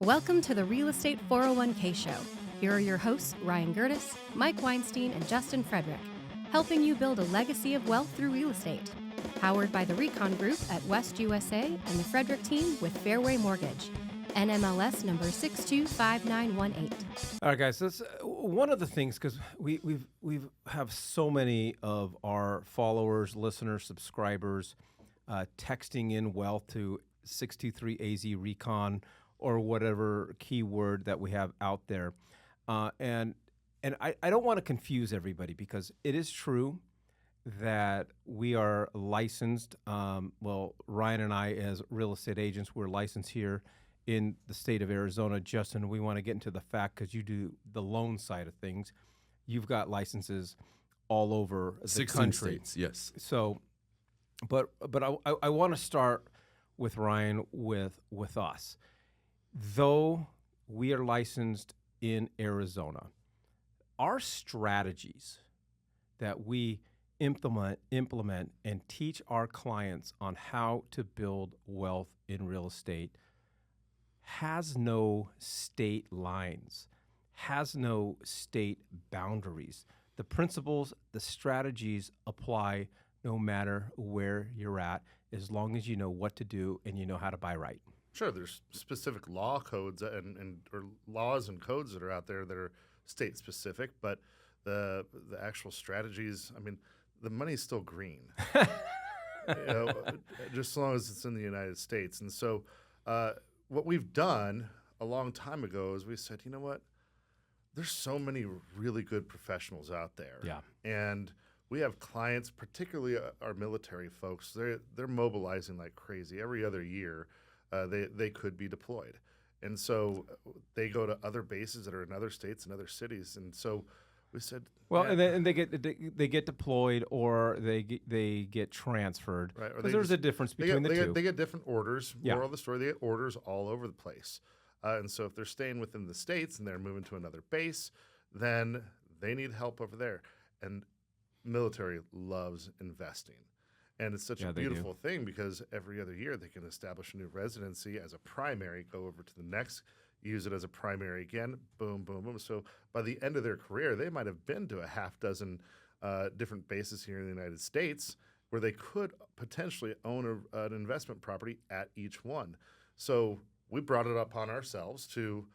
Welcome to the Real Estate 401k Show. Here are your hosts, Ryan Gertis, Mike Weinstein, and Justin Frederick, helping you build a legacy of wealth through real estate. Powered by the Recon Group at West USA and the Frederick team with Fairway Mortgage. NMLS number 625918. All right, guys. That's one of the things, because we have so many of our followers, listeners, subscribers texting in wealth to 623AZ Recon or whatever keyword that we have out there, and I don't want to confuse everybody, because it is true that we are licensed. Well, Ryan and I, as real estate agents, we're licensed here in the state of Arizona. Justin, we want to get into the fact, because you do the loan side of things. You've got licenses all over the 16 country. states, yes. So, but I want to start with Ryan with us. Though we are licensed in Arizona, our strategies that we implement and teach our clients on how to build wealth in real estate has no state lines, has no state boundaries. The principles, the strategies apply no matter where you're at, as long as you know what to do and you know how to buy right. Sure, there's specific law codes or laws and codes that are out there that are state specific, but the actual strategies, I mean, the money's still green, just as long as it's in the United States. And so what we've done a long time ago is we said, you know what, there's so many really good professionals out there. Yeah. And we have clients, particularly our military folks, they're mobilizing like crazy. Every other year, they could be deployed. And so they go to other bases that are in other states and other cities. And so we said, well, yeah. and they get deployed, or they get transferred. Right. Because there's a difference between the two. They get different orders. Yeah. Moral of the story, they get orders all over the place. And so if they're staying within the states and they're moving to another base, then they need help over there. And military loves investing. And it's such a beautiful thing, because every other year they can establish a new residency as a primary, go over to the next, use it as a primary again, boom, boom, boom. So by the end of their career, they might have been to a half dozen different bases here in the United States where they could potentially own an investment property at each one. So we brought it upon ourselves to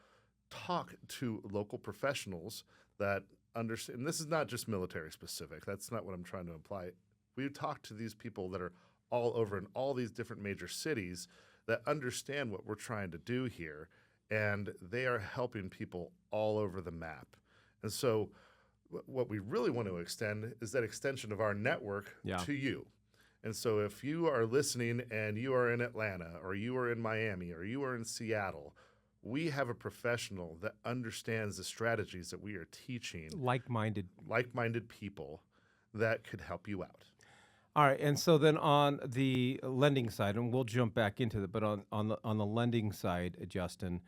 talk to local professionals that understand. And this is not just military specific. That's not what I'm trying to imply. We talk to these people that are all over in all these different major cities that understand what we're trying to do here, and they are helping people all over the map. And so what we really want to extend is that extension of our network to you. And so if you are listening and you are in Atlanta, or you are in Miami, or you are in Seattle, we have a professional that understands the strategies that we are teaching. Like-minded people that could help you out. All right, and so then on the lending side, and we'll jump back into it, but on the lending side, Justin,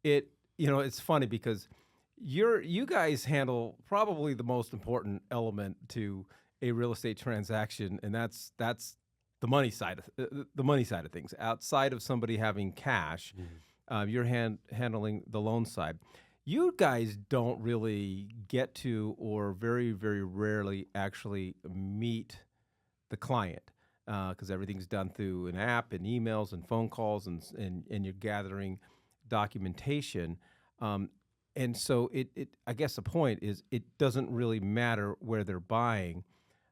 it's funny, because you guys handle probably the most important element to a real estate transaction, and that's the money side of things. Outside of somebody having cash, you're handling the loan side. You guys don't really get to, or very, very rarely actually meet the client, because everything's done through an app and emails and phone calls, and you're gathering documentation. And so I guess the point is, it doesn't really matter where they're buying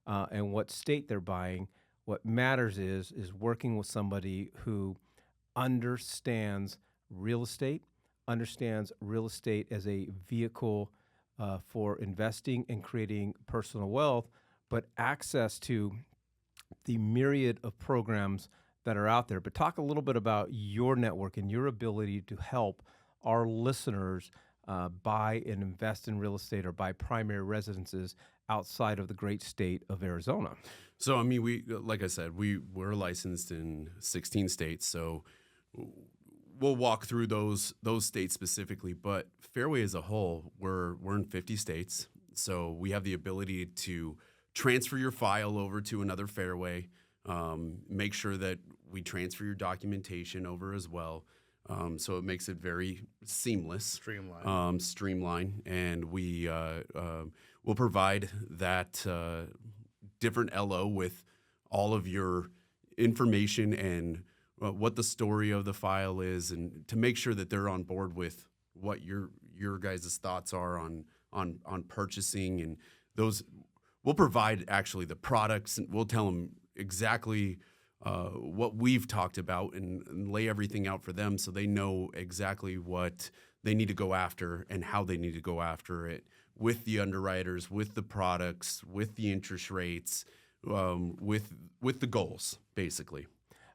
and what state they're buying. What matters is working with somebody who understands real estate as a vehicle for investing and creating personal wealth, but access to the myriad of programs that are out there. But talk a little bit about your network and your ability to help our listeners buy and invest in real estate, or buy primary residences outside of the great state of Arizona. So, I mean, like I said, we're licensed in 16 states, so we'll walk through those states specifically, but Fairway as a whole, we're in 50 states, so we have the ability to transfer your file over to another Fairway, make sure that we transfer your documentation over as well. So it makes it very seamless, Streamline. and we will provide that different LO with all of your information and what the story of the file is, and to make sure that they're on board with what your guys' thoughts are on purchasing, and those. We'll provide actually the products, and we'll tell them exactly what we've talked about and lay everything out for them so they know exactly what they need to go after and how they need to go after it with the underwriters, with the products, with the interest rates, with the goals, basically.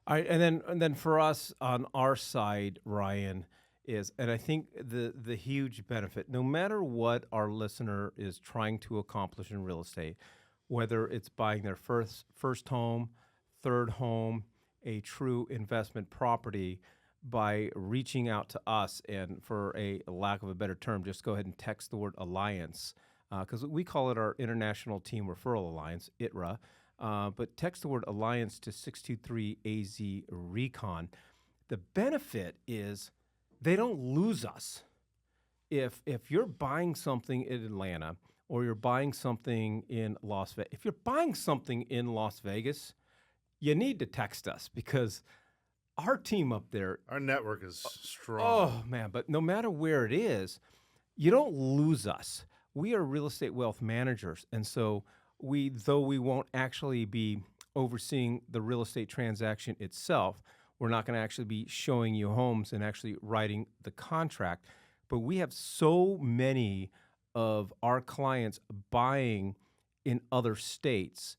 All right, and then for us on our side, Ryan, is, and I think the huge benefit, no matter what our listener is trying to accomplish in real estate, whether it's buying their first home, third home, a true investment property, by reaching out to us, and for a lack of a better term, just go ahead and text the word Alliance, because we call it our International Team Referral Alliance, ITRA, but text the word Alliance to 623-AZ-RECON. The benefit is they don't lose us. If you're buying something in Atlanta or you're buying something in Las Vegas, if you're buying something in Las Vegas, you need to text us, because our team up there, Our network is strong. oh man, but no matter where it is, you don't lose us. We are real estate wealth managers, and so though we won't actually be overseeing the real estate transaction itself, we're not going to actually be showing you homes and actually writing the contract. But we have so many of our clients buying in other states,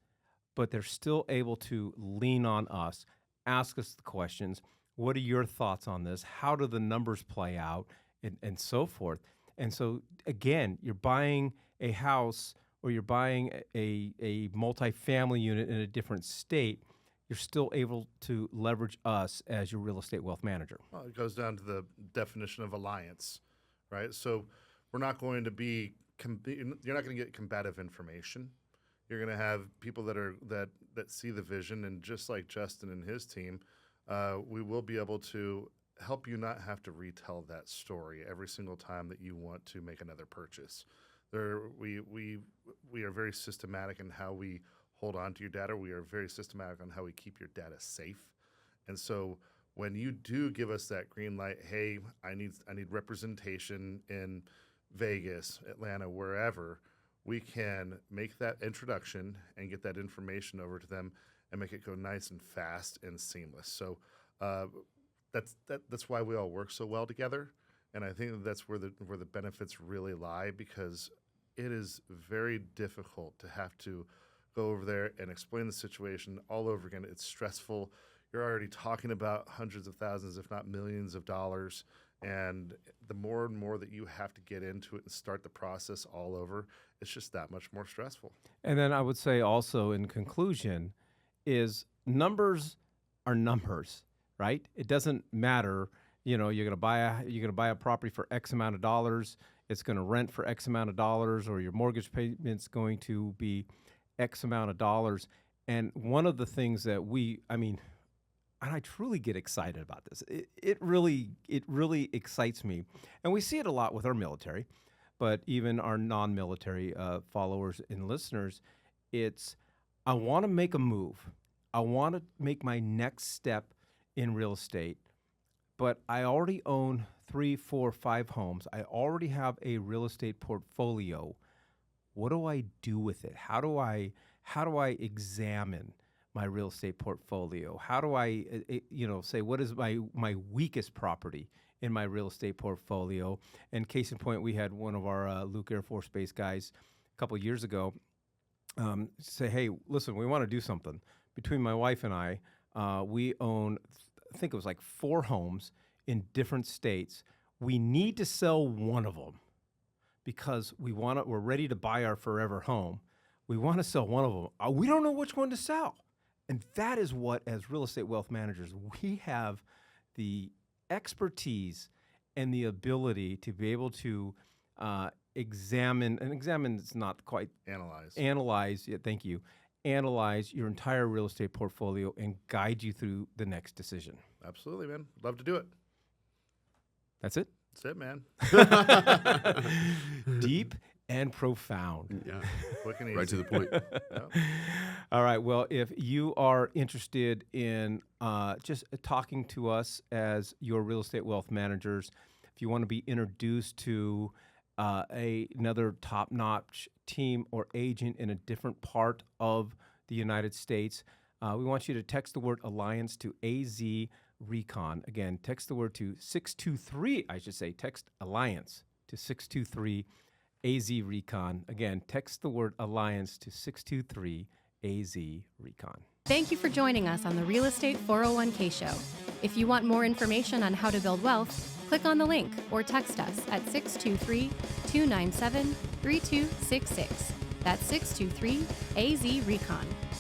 but they're still able to lean on us, ask us the questions. What are your thoughts on this? How do the numbers play out? And so forth. And so, again, you're buying a house or you're buying a multifamily unit in a different state, you're still able to leverage us as your real estate wealth manager. Well, it goes down to the definition of alliance, right? So we're not going to be you're not going to get combative information. You're going to have people that see the vision, and just like Justin and his team, we will be able to help you not have to retell that story every single time that you want to make another purchase. We are very systematic in how we hold on to your data. We are very systematic on how we keep your data safe. And so when you do give us that green light, hey, I need representation in Vegas, Atlanta, wherever, we can make that introduction and get that information over to them and make it go nice and fast and seamless. So that's why we all work so well together. And I think that's where the benefits really lie, because it is very difficult to have to go over there and explain the situation all over again. It's stressful. You're already talking about hundreds of thousands, if not millions of dollars. And the more and more that you have to get into it and start the process all over, it's just that much more stressful. And then I would say also, in conclusion, is numbers are numbers, right? It doesn't matter. You're going to buy a property for X amount of dollars. It's going to rent for X amount of dollars, or your mortgage payment's going to be X amount of dollars. And one of the things that and I truly get excited about this. It really excites me. And we see it a lot with our military, but even our non-military followers and listeners, I want to make a move. I want to make my next step in real estate, but I already own 3, 4, 5 homes. I already have a real estate portfolio. What do I do with it? How do I examine my real estate portfolio? How do I, say what is my weakest property in my real estate portfolio? And case in point, we had one of our Luke Air Force Base guys a couple of years ago say, hey, listen, we want to do something. Between my wife and I, we own, I think it was like 4 homes in different states. We need to sell one of them because we're ready to buy our forever home. We want to sell one of them. We don't know which one to sell. And that is what, as real estate wealth managers, we have the expertise and the ability to be able to examine is not quite analyze. Yeah, thank you. Analyze your entire real estate portfolio and guide you through the next decision. Absolutely, man. Love to do it. That's it? That's it, man. Deep and profound. Yeah, Quick and easy. right to the point. Yep. All right. Well, if you are interested in just talking to us as your real estate wealth managers, if you want to be introduced to another top-notch team or agent in a different part of the United States, we want you to text the word Alliance to AZ Recon. Again, text the word to 623, text Alliance to 623 AZ Recon. Again, text the word Alliance to 623 AZ Recon. Thank you for joining us on the Real Estate 401k Show. If you want more information on how to build wealth, click on the link or text us at 623-297-3266. That's 623 AZ Recon.